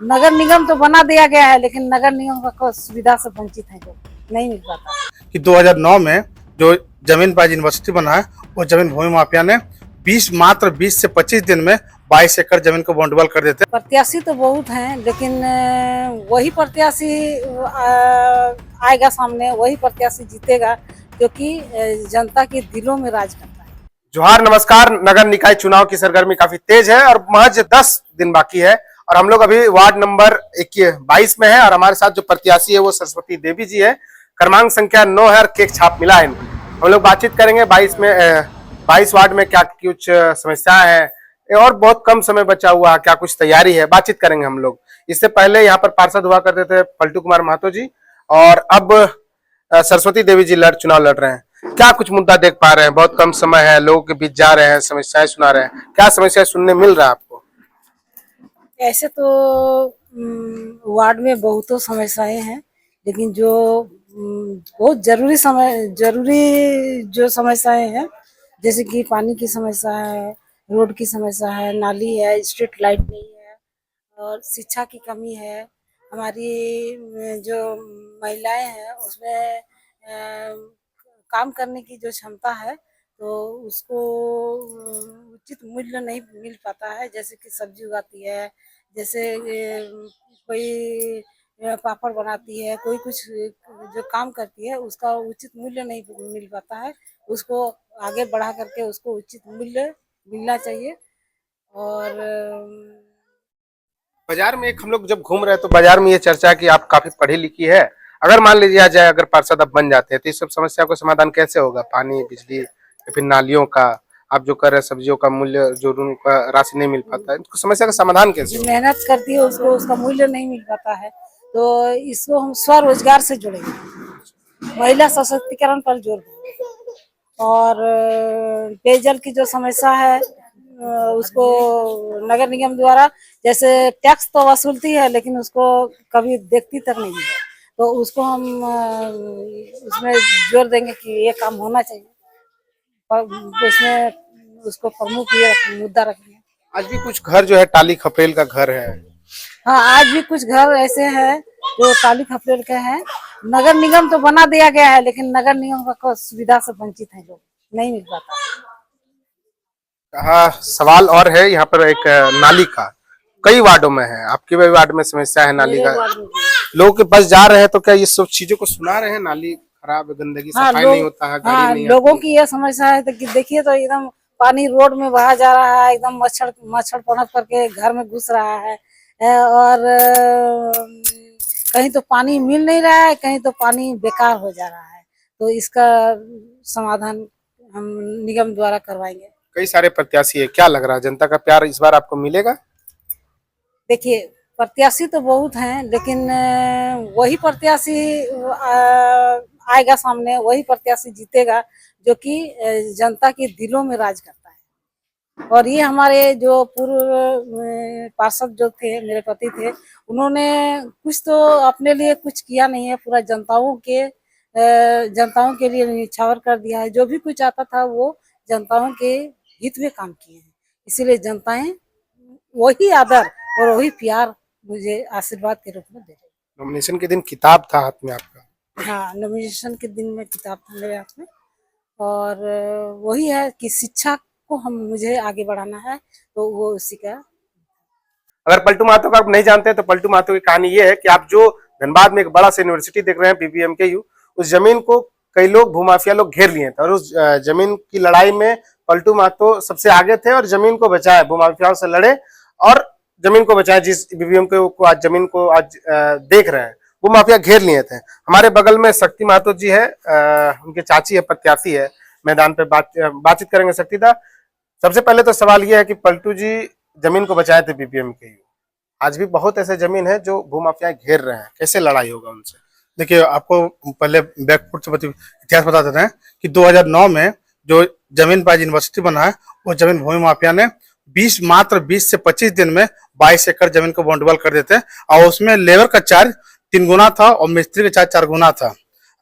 नगर निगम तो बना दिया गया है, लेकिन नगर निगम का सुविधा से वंचित है, जो नहीं मिल पाता कि 2009 में जो जमीन पर यूनिवर्सिटी बना है, वो जमीन भूमि माफिया ने मात्र 20 से 25 दिन में 22 एकड़ जमीन को बॉन्डबल कर देते। प्रत्याशी तो बहुत हैं, लेकिन वही प्रत्याशी आएगा सामने, वही प्रत्याशी जीतेगा, क्योंकि जनता के दिलों में राज करता है। जोहार, नमस्कार। नगर निकाय चुनाव की सरगर्मी काफी तेज है और महज 10 दिन बाकी है और हम लोग अभी वार्ड नंबर 22 में है और हमारे साथ जो प्रत्याशी है वो सरस्वती देवी जी है। क्रमांक संख्या 9 है और केक छाप मिला है इनको। हम लोग बातचीत करेंगे 22 वार्ड में क्या कुछ समस्याएं हैं और बहुत कम समय बचा हुआ है, क्या कुछ तैयारी है, बातचीत करेंगे हम लोग। इससे पहले यहाँ पर पार्षद हुआ करते थे पलटू कुमार महतो जी और अब सरस्वती देवी जी चुनाव लड़ रहे हैं। क्या कुछ मुद्दा देख पा रहे हैं? बहुत कम समय है, लोगों के बीच जा रहे हैं, समस्याएं सुना रहे हैं। क्या समस्याएं सुनने मिल रहा है आपको? ऐसे तो वार्ड में बहुतों समस्याएं हैं, लेकिन जो बहुत जरूरी जो समस्याएं हैं, जैसे कि पानी की समस्या है, रोड की समस्या है, नाली है, स्ट्रीट लाइट नहीं है और शिक्षा की कमी है। हमारी जो महिलाएं हैं उसमें काम करने की जो क्षमता है, तो उसको उचित मूल्य नहीं मिल पाता है। जैसे कि सब्जी उगाती है, जैसे कोई पापड़ बनाती है, कोई कुछ जो काम करती है उसका उचित मूल्य नहीं मिल पाता है। उसको आगे बढ़ा करके उसको उचित मूल्य मिलना चाहिए। और बाजार में एक हम लोग जब घूम रहे हैं तो बाजार में ये चर्चा है कि आप काफी पढ़ी लिखी है। अगर मान लीजिए जाए अगर पार्षद अब बन जाते हैं तो इस सब समस्या का समाधान कैसे होगा? पानी, बिजली या फिर नालियों का, आप जो कर रहे हैं सब्जियों का मूल्य जो उनका राशि नहीं मिल पाता है, इनको समस्या का समाधान कैसे होगा? मेहनत करती है उसको उसका मूल्य नहीं मिल पाता है, तो इसको हम स्वरोजगार से जोड़ेंगे, महिला सशक्तिकरण पर जोर देंगे। और पेयजल की जो समस्या है उसको नगर निगम द्वारा, जैसे टैक्स तो वसूलती है लेकिन उसको कभी देखती तक नहीं है, तो उसको हम उसमें जोर देंगे कि ये काम होना चाहिए। उसमें उसको प्रमुख ये मुद्दा रखेंगे। आज भी कुछ घर जो है टाली खपरेल का घर है। हाँ, आज भी कुछ घर ऐसे हैं जो टाली खपरेल के हैं। नगर निगम तो बना दिया गया है, लेकिन नगर निगम का सुविधा से वंचित है, लोग नहीं मिल पाता। हाँ, सवाल और है यहाँ पर एक नाली का। कई वार्डों में है, आपके भी वार्ड में समस्या है नाली का। लोग के बस जा रहे हैं तो क्या ये सब चीजों को सुना रहे हैं? नाली खराब है, गंदगी, सफाई नहीं होता है, गाड़ी नहीं लोगों आती। की यह समस्या है तो कि देखिए तो एकदम पानी रोड में बहा जा रहा है, एकदम मच्छर मच्छर पनप करके घर में घुस रहा है। और कहीं तो पानी मिल नहीं रहा है, कहीं तो पानी बेकार हो जा रहा है। तो इसका समाधान हम निगम द्वारा करवाएंगे। कई सारे प्रत्याशी है, क्या लग रहा है जनता का प्यार इस बार आपको मिलेगा? देखिए, प्रत्याशी तो बहुत हैं, लेकिन वही प्रत्याशी आएगा सामने, वही प्रत्याशी जीतेगा, जो कि जनता के दिलों में राज करता है। और ये हमारे जो पूर्व पार्षद जो थे, मेरे पति थे, उन्होंने कुछ तो अपने लिए कुछ किया नहीं है, पूरा जनताओं के लिए निछावर कर दिया है। जो भी कुछ आता था वो जनताओं के हित में काम किए हैं, इसीलिए जनताएं वही आदर और वही प्यार मुझे आशीर्वाद के रूप में दे रही। नॉमिनेशन के दिन किताब था हाथ में आपका? हाँ, नॉमिनेशन के दिन में किताब था मेरे हाथ में, और वही है कि शिक्षा को मुझे आगे बढ़ाना है, तो वो उसी का। अगर पलटू महतो का आप नहीं जानते तो पलटू महतो की कहानी ये है कि आप जो धनबाद में एक बड़ा सा यूनिवर्सिटी देख रहे हैं PPMKU, उस जमीन को कई लोग भूमाफिया लोग घेर लिए थे और उस जमीन की लड़ाई में पलटू महतो सबसे आगे थे और जमीन को बचाए, भूमाफियाओं से लड़े और जमीन को बचाए। जिस PPMKU को आज जमीन को आज देख रहे हैं, वो माफिया घेर लिए थे। हमारे बगल में शक्ति महतो जी है, उनके चाची है, प्रत्याशी है। मैदान पे बातचीत करेंगे। शक्ति दा, सबसे पहले तो सवाल ये है कि पलटू जी जमीन को बचाए थे PPMKU, आज भी बहुत ऐसे जमीन है जो भूमाफिया घेर रहे हैं, कैसे लड़ाई होगा उनसे? देखिए, आपको पहले बैकफुट से इतिहास बता देते हैं कि 2009 में जो जमीन पर यूनिवर्सिटी बना है, वो जमीन भूमि माफिया ने मात्र 20 से 25 दिन में 22 एकड़ जमीन को बॉन्डबल कर देते हैं। और उसमें लेबर का चार्ज 3 गुना था और मिस्त्री का चार्ज 4 गुना था।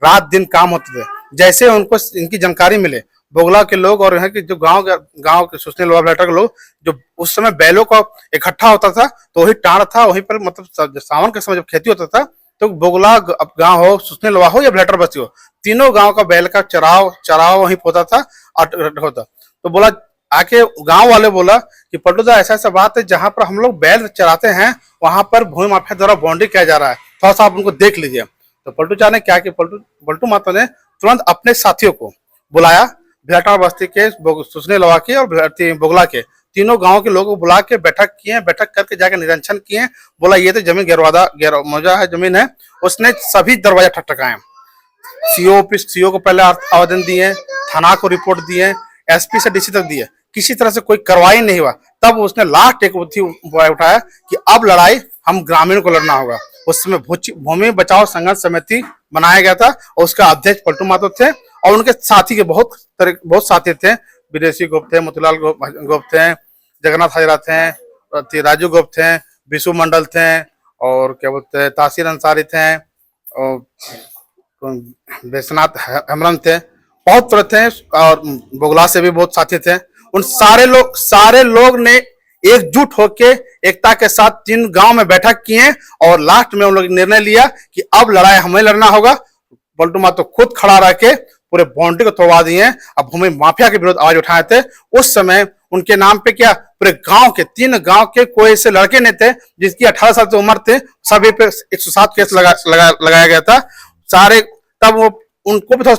रात दिन काम होते थे। जैसे उनको इनकी जानकारी मिले, बोगला के लोग और यहाँ के जो गांव के सूचने लोहा बेटा के लोग, जो उस समय बैलों का इकट्ठा होता था तो वही टाण था, वहीं पर मतलब सावन के समय जब खेती होता था तो बोगला गांव हो, सुसने लोहा हो या ब्लेटर बस्ती हो, तीनों गांव का बैल का चराव वहीं होता था और होता। तो बोला आके गांव वाले बोला कि पलटू ऐसा ऐसा बात है जहां पर हम लोग बैल चराते हैं वहां पर भूमि माफिया द्वारा बाउंड्री किया जा रहा है, थोड़ा सा आप उनको देख लीजिए। तो पलटू ने क्या कि पलटू माता ने तुरंत अपने साथियों को बुलाया, भिलाटा बस्ती के, सुसने लोहा के और बोगला के तीनों गांव के लोगों को बुला के बैठक किए, बैठक करके जाकर निरीक्षण किए। बोला ये तो जमीन गैरमौजा है जमीन है। उसने सभी दरवाजा ठकठकाए, सीओ को पहले आवेदन दिए, थाना को रिपोर्ट दिए, एसपी से डीसी तक दिए, किसी तरह से कोई कार्रवाई नहीं हुआ। तब उसने लास्ट एक उठाया कि अब लड़ाई हम ग्रामीण को लड़ना होगा। उस समय भूमि बचाओ संघर्ष समिति बनाया गया था और उसका अध्यक्ष पलटू महतो थे और उनके साथी के बहुत साथी थे, विदेशी गुप्त थे, मोतीलाल गुप्त थे, जगन्नाथ हाजरा थे, राजू गुप्त थे, विशु मंडल थे और क्या बोलते हैं तासीर अंसारी थे और वैश्वनाथ हेमरम थे, बहुत तरह थे और बोगला से भी बहुत साथी थे। उन सारे लोग ने एकजुट होके एकता के साथ 3 गांव में बैठक किए और लास्ट में उन लोग निर्णय लिया कि अब लड़ाई हमें लड़ना होगा। पलटू महतो खुद खड़ा रह के पूरे बाउंड्री को तोड़वा दिए। अब भूमि माफिया के विरुद्ध आवाज उठाए थे। उस समय उनके नाम पे क्या पूरे गांव के 3 गांव के कोई ऐसे लड़के नहीं थे जिसकी 18 साल की उम्र थे, सभी पे 107 केस लगाया गया था सारे। तब वो उनको भी थोड़ा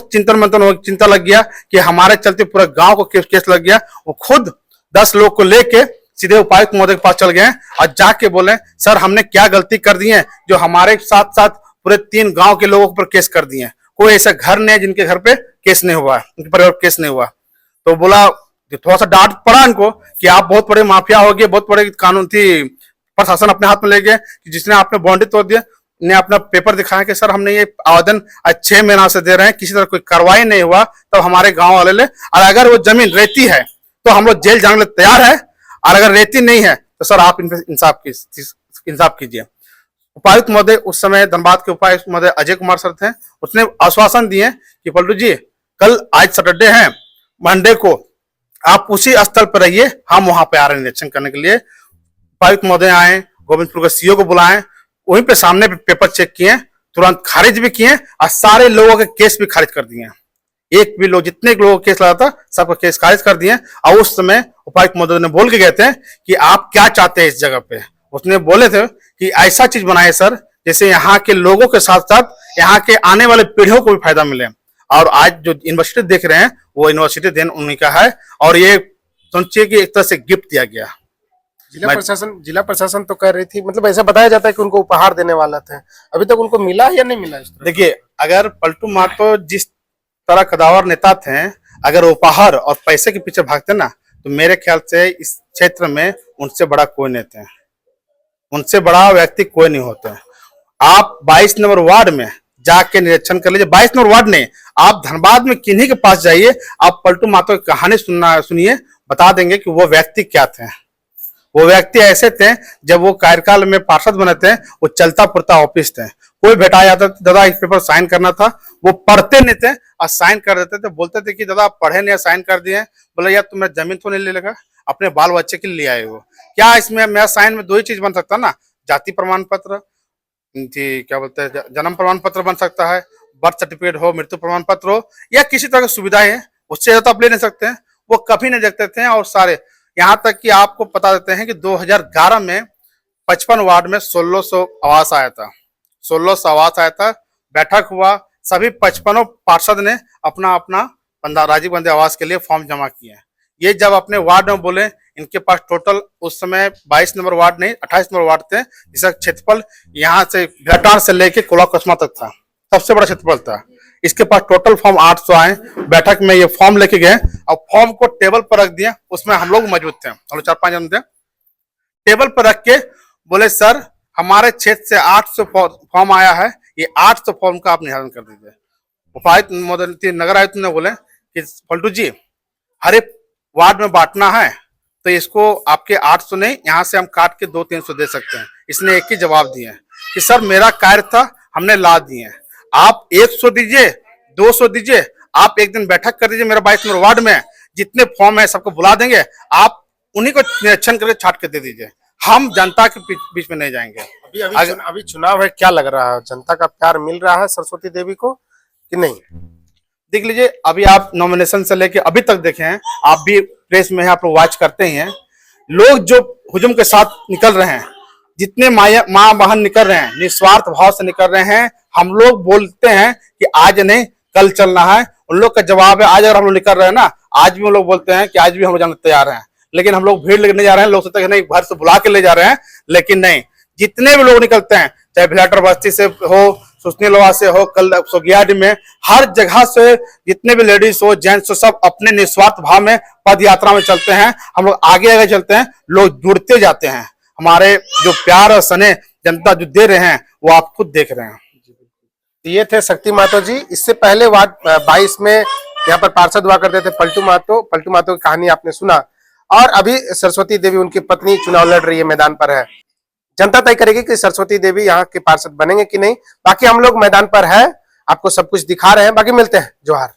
चिंता लग गया कि हमारे चलते पूरे गांव को केस लग गया। वो खुद 10 लोग को लेके सीधे उपायुक्त महोदय के पास चल गए और जाके बोले सर हमने क्या गलती कर दी है जो हमारे साथ साथ पूरे 3 गांव के लोगों पर केस कर दिए। कोई ऐसा घर नहीं है जिनके घर पे केस नहीं हुआ, उनके परिवार केस नहीं हुआ। तो बोला थोड़ा सा डांट पड़ा इनको कि आप बहुत बड़े माफिया हो गए, बहुत बड़े कानून थी, प्रशासन अपने हाथ में ले गए कि जिसने आपने बाउंड्री तोड़ दिया ने अपना पेपर दिखाया कि सर हमने ये आवेदन 6 महीना से दे रहे हैं, किसी तरह कोई कार्रवाई नहीं हुआ। तब हमारे गांव वाले ले, और अगर वो जमीन रेती है तो हम लोग जेल जाने के लिए तैयार है, और अगर रेती नहीं है तो सर आप इंसाफ कीजिए। उपायुक्त महोदय उस समय धनबाद के उपायुक्त महोदय अजय कुमार सर थे, उसने आश्वासन दिए कि पलटू जी आज सैटरडे है, मंडे को आप उसी स्थल पर रहिए, हम वहां पे आ रहे हैं निरीक्षण करने के लिए। उपायुक्त महोदय आए, गोविंदपुर के सीओ को बुलाए, वहीं पे सामने पेपर चेक किए, तुरंत खारिज भी किए और सारे लोगों के केस भी खारिज कर दिए। एक भी लोग जितने लोगों का केस लगा था सबका केस खारिज कर दिए। और उस समय उपायुक्त महोदय ने बोल के गए थे कि आप क्या चाहते हैं इस जगह पे। उसने बोले थे कि ऐसा चीज बनाए सर जैसे यहाँ के लोगों के साथ साथ यहाँ के आने वाले पीढ़ियों को भी फायदा मिले। और आज जो यूनिवर्सिटी देख रहे हैं वो यूनिवर्सिटी देन उन्हीं का है और ये सोचिए कि एक तरह से गिफ्ट दिया गया। जिला प्रशासन तो कह रही थी, मतलब ऐसा बताया जाता है कि उनको उपहार देने वाला था, अभी तक उनको मिला या नहीं मिला? देखिए अगर पलटू महतो जिस तरह कदावर नेता थे, अगर उपहार और पैसे के पीछे भागते ना तो मेरे ख्याल से इस क्षेत्र में उनसे बड़ा कोई नहीं थे, उनसे बड़ा व्यक्ति कोई नहीं होता। आप 22 नंबर वार्ड में जाके निरीक्षण कर लीजिए, 22 नंबर वार्ड नहीं, आप धनबाद में किन्हीं के पास जाइए, आप पलटू महतो की कहानी सुनिए, बता देंगे कि वो व्यक्ति क्या थे। वो व्यक्ति ऐसे थे जब वो कार्यकाल में पार्षद बने थे वो चलता फिरता ऑफिस थे, कोई बैठा जाता था दादा इस पेपर साइन करना था, वो पढ़ते नहीं थे और साइन कर देते थे। बोलते थे कि दादा आप पढ़े नहीं साइन कर दिए। बोले यार तुम्हें जमीन तो नहीं ले लेगा, अपने बाल बच्चे के लिए आए हो क्या? इसमें मेरा साइन में 2 ही चीज बन सकता ना, जाति प्रमाण पत्र क्या बोलते हैं जन्म प्रमाण पत्र बन सकता है, बर्थ सर्टिफिकेट हो, मृत्यु प्रमाण पत्र हो या किसी तरह की सुविधाएं है, उससे ज्यादा आप ले नहीं सकते हैं। वो कभी नहीं देखते थे। और सारे यहाँ तक कि आपको बता देते हैं कि 2011 में 55 वार्ड में 1600 आवास आया था, 1600 आवास आया था, बैठक हुआ, सभी 55 पार्षद ने अपना अपना राजीव गांधी आवास के लिए फॉर्म जमा किए। ये जब अपने वार्ड में बोले, इनके पास टोटल उस समय 22 नंबर वार्ड नहीं 28 नंबर वार्ड थे, जिसका क्षेत्रफल यहाँ से घटार से लेके कोला कस्मा तक था, सबसे बड़ा क्षेत्रफल था। इसके पास टोटल फॉर्म 800 आए। बैठक में ये फॉर्म लेके गए और फॉर्म को टेबल पर रख दिया, उसमें हम लोग मौजूद थे, हम लोग 4-5 जन थे। टेबल पर रख के बोले सर हमारे क्षेत्र से 800 फॉर्म आया है, ये 800 फॉर्म का आप निराकरण कर दीजिए। उपायुक्त महोदय नगर आयुक्त ने बोले कि पलटू जी हर एक वार्ड में बांटना है तो इसको आपके 800 नहीं, यहाँ से हम काट के 200-300 दे सकते हैं। इसने एक ही जवाब दिया कि सर मेरा कार्य था, हमने ला दिए, आप 100 दीजिए, 200 दीजिए, आप एक दिन बैठक कर दीजिए मेरा 22 नंबर वार्ड में, जितने फॉर्म है सबको बुला देंगे, आप उन्हीं को निरीक्षण करके छाट के दे दीजिए, हम जनता के बीच में नहीं जाएंगे। अभी चुनाव है, क्या लग रहा है, जनता का प्यार मिल रहा है सरस्वती देवी को कि नहीं? देख लीजिए, अभी आप नॉमिनेशन से लेके अभी तक देखे हैं, आप भी प्रेस में है, आप लोग वॉच करते ही हैं, लोग जो हुजूम के साथ निकल रहे हैं, जितने माँ बहन निकल रहे हैं, निस्वार्थ भाव से निकल रहे हैं। हम लोग बोलते हैं कि आज नहीं कल चलना है, उन लोग का जवाब है आज अगर हम लोग निकल रहे हैं ना, आज भी हम लोग बोलते हैं कि आज भी हम लोग जाने तैयार हैं, लेकिन हम लोग भीड़ लेकर नहीं जा रहे हैं। लोग सोचते हैं नहीं घर से बुला के ले जा रहे हैं, लेकिन नहीं, जितने भी लोग निकलते हैं, चाहे भिलाटर बस्ती से हो, सुसनी लोहा से हो, कल सोगियाडी में, हर जगह से जितने भी लेडीज हो, जेंट्स हो, सब अपने निस्वार्थ भाव में पद यात्रा में चलते हैं। हम लोग आगे आगे चलते हैं, लोग जुड़ते जाते हैं। हमारे जो प्यार और स्नेह जनता जो दे रहे हैं वो आप खुद देख रहे हैं। ये थे शक्ति महतो जी। इससे पहले वार्ड 22 में यहाँ पर पार्षद हुआ करते थे पलटू महतो। पलटू महतो की कहानी आपने सुना, और अभी सरस्वती देवी उनकी पत्नी चुनाव लड़ रही है, मैदान पर है। जनता तय करेगी कि सरस्वती देवी यहाँ के पार्षद बनेंगे कि नहीं। बाकी हम लोग मैदान पर है, आपको सब कुछ दिखा रहे हैं। बाकी मिलते हैं। जोहार।